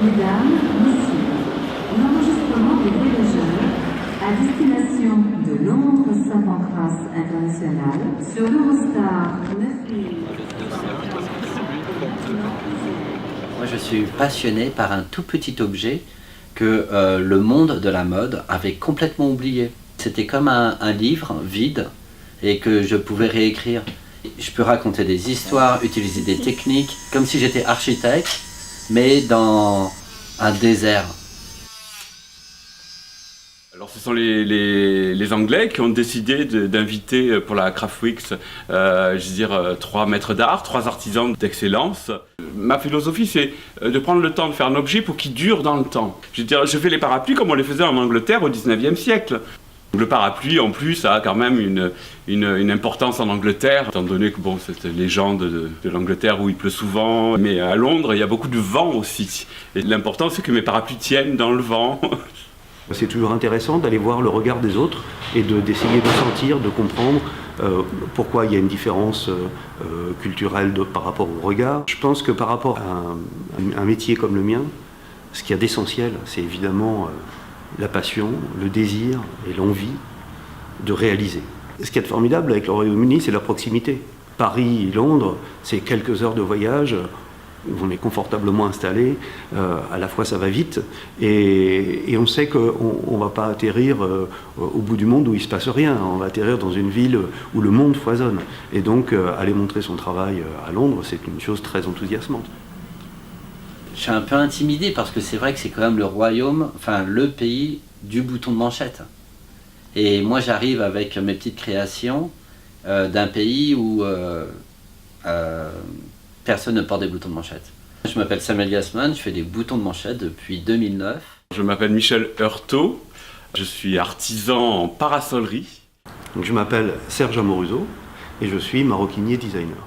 Mesdames, Messieurs, l'enregistrement des voyageurs à destination de Londres-Saint-Pancras International sur l'Eurostar 9000. Moi, je suis passionné par un tout petit objet que le monde de la mode avait complètement oublié. C'était comme un livre vide et que je pouvais réécrire. Je peux raconter des histoires, utiliser des techniques, comme si j'étais architecte, mais dans un désert. Alors ce sont les Anglais qui ont décidé d'inviter pour la Craft Week, 3 maîtres d'art, 3 artisans d'excellence. Ma philosophie, c'est de prendre le temps de faire un objet pour qu'il dure dans le temps. Je fais les parapluies comme on les faisait en Angleterre au 19e siècle. Le parapluie, en plus, a quand même une importance en Angleterre, étant donné que bon, cette légende de l'Angleterre où il pleut souvent. Mais à Londres, il y a beaucoup de vent aussi. Et l'important, c'est que mes parapluies tiennent dans le vent. C'est toujours intéressant d'aller voir le regard des autres et d'essayer de sentir, de comprendre pourquoi il y a une différence culturelle par rapport au regard. Je pense que par rapport à un métier comme le mien, ce qu'il y a d'essentiel, c'est évidemment la passion, le désir et l'envie de réaliser. Ce qui est formidable avec le Royaume-Uni, c'est la proximité. Paris, Londres, c'est quelques heures de voyage. On est confortablement installé, à la fois ça va vite, et on sait qu'on ne va pas atterrir au bout du monde où il ne se passe rien, on va atterrir dans une ville où le monde foisonne. Et donc aller montrer son travail à Londres, c'est une chose très enthousiasmante. Je suis un peu intimidé parce que c'est vrai que c'est quand même le royaume, enfin le pays du bouton de manchette. Et moi j'arrive avec mes petites créations d'un pays où personne ne porte des boutons de manchette. Je m'appelle Samuel Gassman, je fais des boutons de manchette depuis 2009. Je m'appelle Michel Heurtaud, je suis artisan en parasolerie. Donc, je m'appelle Serge Amoruso et je suis maroquinier designer.